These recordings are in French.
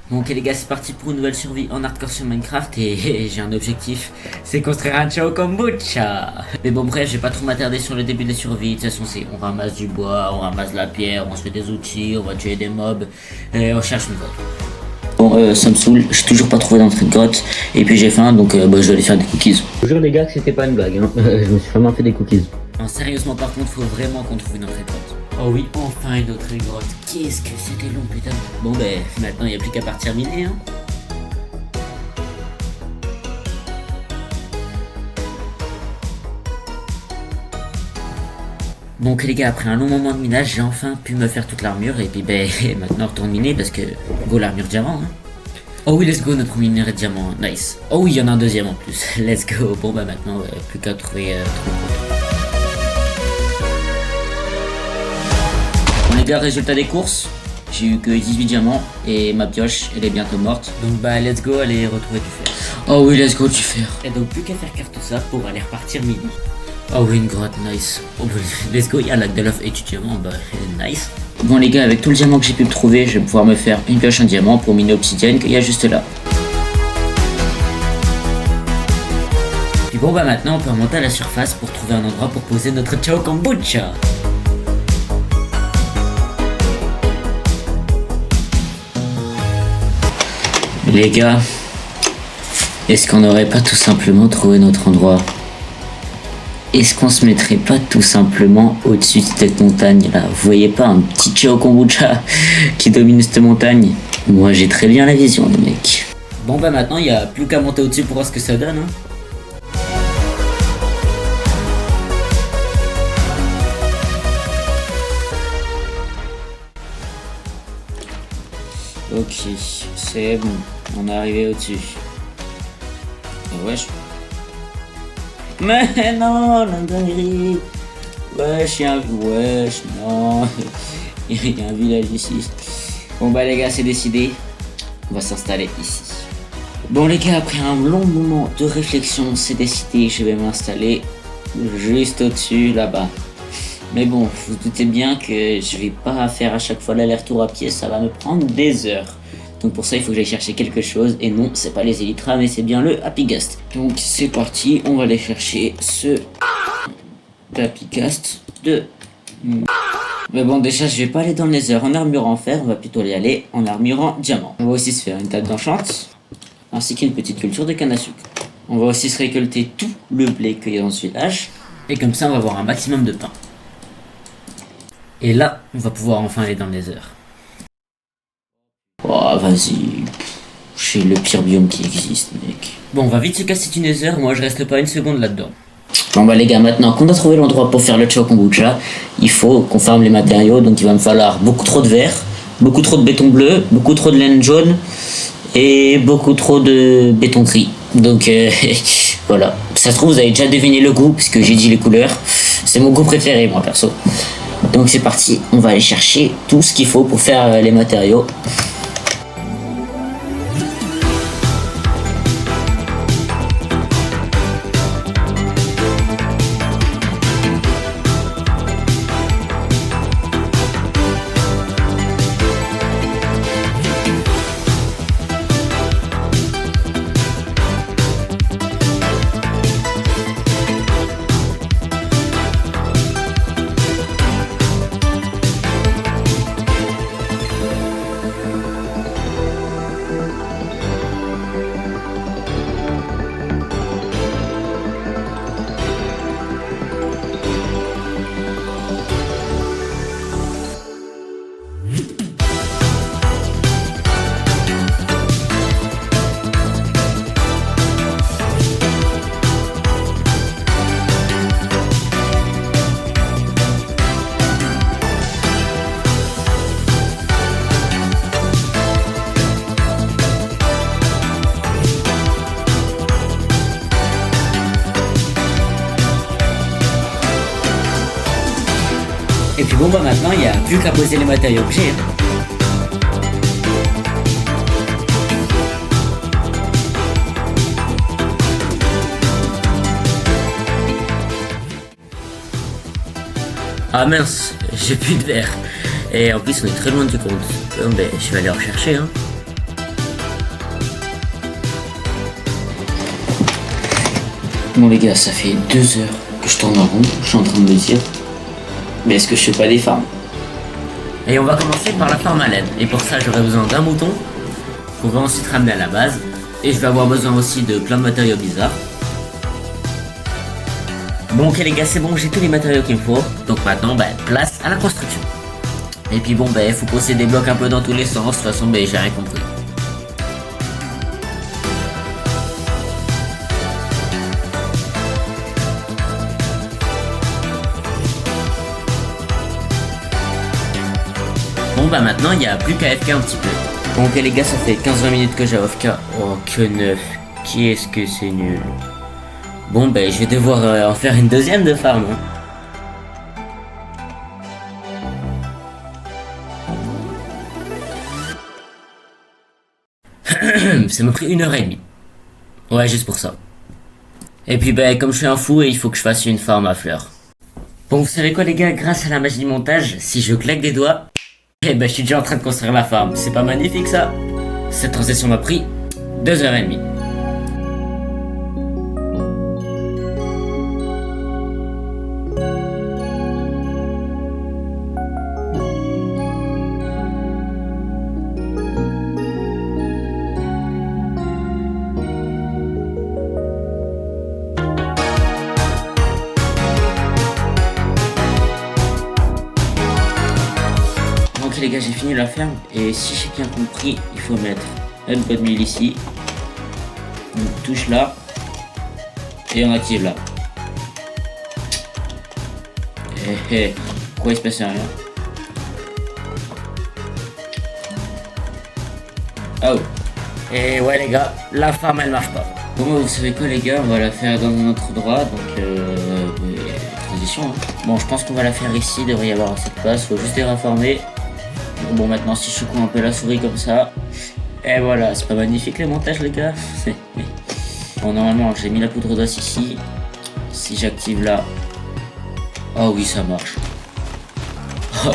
Bon ok les gars, c'est parti pour une nouvelle survie en hardcore sur Minecraft et j'ai un objectif, c'est construire un Chao Kombucha. Mais bon bref, je vais pas trop m'attarder sur le début de la survie. De toute façon c'est on ramasse du bois, on ramasse la pierre, on se fait des outils, on va tuer des mobs et on cherche une grotte. Bon ça me saoule, j'ai toujours pas trouvé d'entrée de grotte et puis j'ai faim donc je vais aller faire des cookies. Je vous jure les gars que c'était pas une blague hein. Je me suis vraiment fait des cookies. Non, sérieusement par contre faut vraiment qu'on trouve une entrée de grotte. Oh oui, enfin une autre grotte. Qu'est-ce que c'était long, putain. Bon, ben, maintenant, il n'y a plus qu'à partir miner, hein. Donc, les gars, après un long moment de minage, j'ai enfin pu me faire toute l'armure. Et puis, ben, maintenant, retourne miner parce que, go, l'armure diamant, hein. Oh oui, let's go, notre mineur est diamant. Nice. Oh oui, il y en a un deuxième en plus. Let's go. Bon, bah, maintenant, plus qu'à trouver. Les gars, résultat des courses, j'ai eu que 18 diamants et ma pioche elle est bientôt morte. Donc bah let's go aller retrouver du fer. Oh oui let's go du fer. Et donc plus qu'à faire faire tout ça pour aller repartir midi. Oh oui une grotte nice. Oh bah, let's go, il y a lac de l'œuf et du diamant, bah nice. Bon les gars, avec tout le diamant que j'ai pu trouver, je vais pouvoir me faire une pioche en diamant pour miner obsidienne qu'il y a juste là. Puis bon bah maintenant on peut remonter à la surface pour trouver un endroit pour poser notre Chao Kombucha. Les gars, est-ce qu'on n'aurait pas tout simplement trouvé notre endroit? Est-ce qu'on se mettrait pas tout simplement au-dessus de cette montagne là? Vous voyez pas un petit Chao Kombucha qui domine cette montagne? Moi j'ai très bien la vision les mecs. Bon bah maintenant il n'y a plus qu'à monter au-dessus pour voir ce que ça donne hein. Ok, c'est bon, on est arrivé au-dessus. Wesh. Mais non, la dinguerie. Wesh, wesh, non. Il y a un village ici. Bon bah les gars, c'est décidé. On va s'installer ici. Bon les gars, après un long moment de réflexion, c'est décidé, je vais m'installer juste au-dessus, là-bas. Mais bon, vous vous doutez bien que je vais pas faire à chaque fois l'aller-retour à pied, ça va me prendre des heures. Donc pour ça, il faut que j'aille chercher quelque chose. Et non, c'est pas les Elytra, mais c'est bien le Happy Ghast. Donc c'est parti, on va aller chercher ce Happy Ghast de... Mais bon, déjà, je vais pas aller dans le Nether en armure en fer, on va plutôt y aller en armure en diamant. On va aussi se faire une table d'enchant, ainsi qu'une petite culture de canne à sucre. On va aussi se récolter tout le blé qu'il y a dans ce village. Et comme ça, on va avoir un maximum de pain. Et là, on va pouvoir enfin aller dans le Nether. Oh, vas-y. C'est le pire biome qui existe, mec. Bon, on va vite se casser du Nether. Moi, je reste pas une seconde là-dedans. Bon, bah, les gars, maintenant qu'on a trouvé l'endroit pour faire le Chao Kombucha, il faut qu'on farme les matériaux. Donc, il va me falloir beaucoup trop de verre, beaucoup trop de béton bleu, beaucoup trop de laine jaune et beaucoup trop de béton gris. Donc, voilà. Ça se trouve, vous avez déjà deviné le goût, puisque j'ai dit les couleurs. C'est mon goût préféré, moi, perso. Donc c'est parti, on va aller chercher tout ce qu'il faut pour faire les matériaux. Et puis bon bah maintenant il n'y a plus qu'à poser les matériaux que j'ai. Ah mince, j'ai plus de verre. Et en plus on est très loin du compte. Bon ben je vais aller en chercher hein. Bon les gars, ça fait 2 heures que je tourne en rond, je suis en train de me dire, mais est-ce que je fais pas des farms? Et on va commencer par la farm à laine. Et pour ça, j'aurai besoin d'un mouton, qu'on va ensuite ramener à la base. Et je vais avoir besoin aussi de plein de matériaux bizarres. Bon ok les gars, c'est bon, j'ai tous les matériaux qu'il me faut. Donc maintenant, place à la construction. Et puis bon, il faut poser des blocs un peu dans tous les sens. De toute façon, j'ai rien compris. Bon maintenant il n'y a plus qu'à AFK un petit peu. Bon ok les gars, ça fait 15-20 minutes que j'ai AFK. Oh que neuf, qu'est-ce que c'est nul. Bon je vais devoir en faire une deuxième de farm. Ça m'a pris 1h30. Ouais, juste pour ça. Et puis comme je suis un fou, il faut que je fasse une farm à fleurs. Bon vous savez quoi les gars, grâce à la magie du montage, si je claque des doigts, je suis déjà en train de construire la farm. C'est pas magnifique ça? Cette transition m'a pris 2h30. Ok les gars, j'ai fini la ferme et si j'ai bien compris, il faut mettre un pot de mille ici, on touche là et on active là. Pourquoi il se passe rien? Oh. Et ouais les gars, la farm elle marche pas. Bon vous savez quoi les gars, on va la faire dans un autre endroit, donc transition hein. Bon je pense qu'on va la faire ici, il devrait y avoir assez de place, faut juste les reformer. Bon maintenant si je secoue un peu la souris comme ça, et voilà, c'est pas magnifique le montage les gars. Bon normalement j'ai mis la poudre d'os ici, si j'active là, oh oui ça marche. Oh.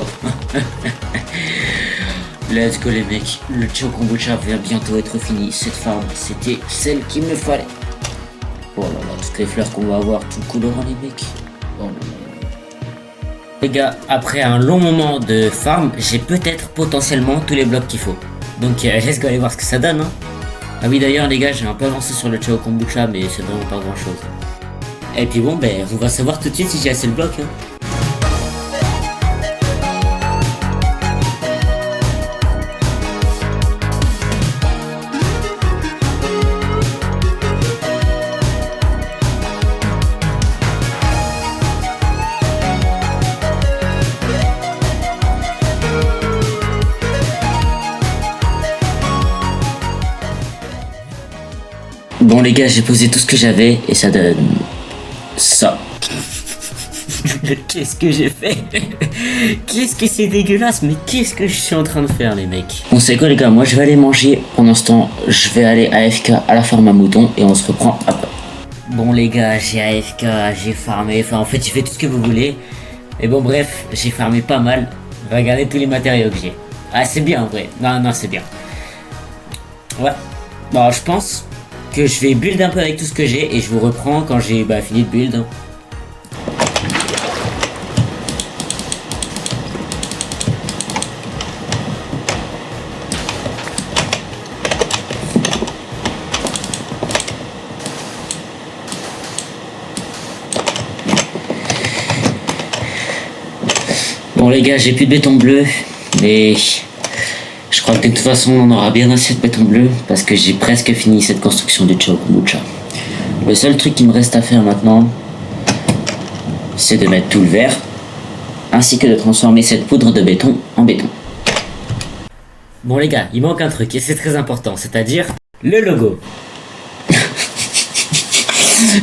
Let's go les mecs, le Chao Kombucha va bientôt être fini, cette farm c'était celle qu'il me fallait. Oh là là, toutes les fleurs qu'on va avoir, tout colorant les mecs. Oh là là. Les gars, après un long moment de farm, j'ai peut-être potentiellement tous les blocs qu'il faut. Donc let's go aller voir ce que ça donne hein. Ah oui d'ailleurs les gars, j'ai un peu avancé sur le Chao Kombucha mais c'est vraiment pas grand chose. Et puis bon on va savoir tout de suite si j'ai assez le bloc hein. Bon les gars, j'ai posé tout ce que j'avais et ça donne ça. Qu'est-ce que j'ai fait? Qu'est-ce que c'est dégueulasse, mais qu'est-ce que je suis en train de faire les mecs? Bon c'est quoi les gars, moi je vais aller manger. Pendant ce temps, je vais aller AFK à la farm à moutons et on se reprend après. Bon les gars, j'ai AFK, j'ai farmé, enfin en fait j'ai fait tout ce que vous voulez. Et bon bref, j'ai farmé pas mal. Regardez tous les matériaux que j'ai. Ah c'est bien en vrai, non c'est bien. Ouais, bon je pense que je vais build un peu avec tout ce que j'ai et je vous reprends quand j'ai fini de build. Bon les gars, j'ai plus de béton bleu, mais je crois que de toute façon on aura bien assez de béton bleu parce que j'ai presque fini cette construction du Chao Kombucha. Le seul truc qui me reste à faire maintenant, c'est de mettre tout le verre, ainsi que de transformer cette poudre de béton en béton. Bon les gars, il manque un truc et c'est très important, c'est-à-dire le logo.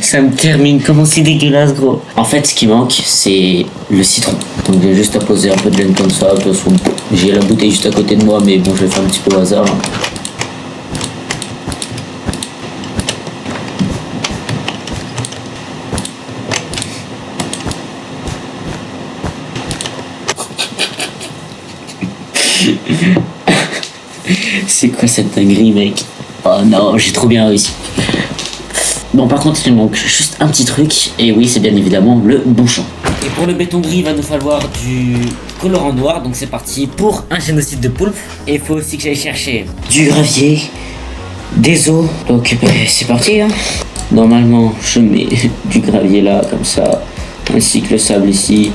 Ça me termine, comment c'est dégueulasse gros. En fait ce qui manque c'est le citron. Donc j'ai juste à poser un peu de laine comme ça, j'ai la bouteille juste à côté de moi mais bon je vais faire un petit peu au hasard. C'est quoi cette dinguerie mec? Oh non, j'ai trop bien réussi. Bon, par contre, il manque juste un petit truc, et oui, c'est bien évidemment le bouchon. Et pour le béton gris, il va nous falloir du colorant noir, donc c'est parti pour un génocide de poulpe. Et il faut aussi que j'aille chercher du gravier, des os, donc c'est parti, hein. Normalement, je mets du gravier là, comme ça, ainsi que le sable ici.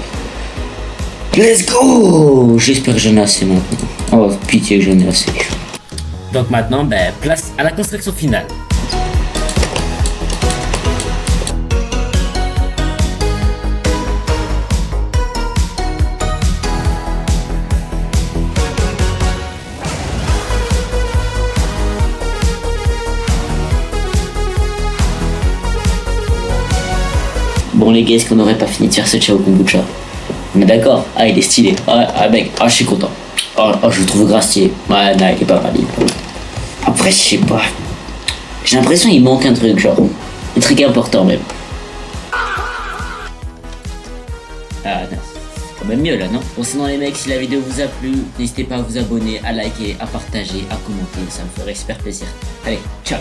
Let's go! J'espère que j'en ai assez maintenant. Oh, pitié que j'en ai assez. Donc maintenant, place à la construction finale. Bon les gars, est-ce qu'on n'aurait pas fini de faire ce ciao kombucha? On est d'accord? Ah, il est stylé. Ah mec, je suis content. Je le trouve grave stylé. Ouais, non, il est pas mal. Après, je sais pas. J'ai l'impression qu'il manque un truc, genre. Un truc important même. Ah non, c'est quand même mieux là, non? Bon, sinon les mecs, si la vidéo vous a plu, n'hésitez pas à vous abonner, à liker, à partager, à commenter. Ça me ferait super plaisir. Allez, ciao!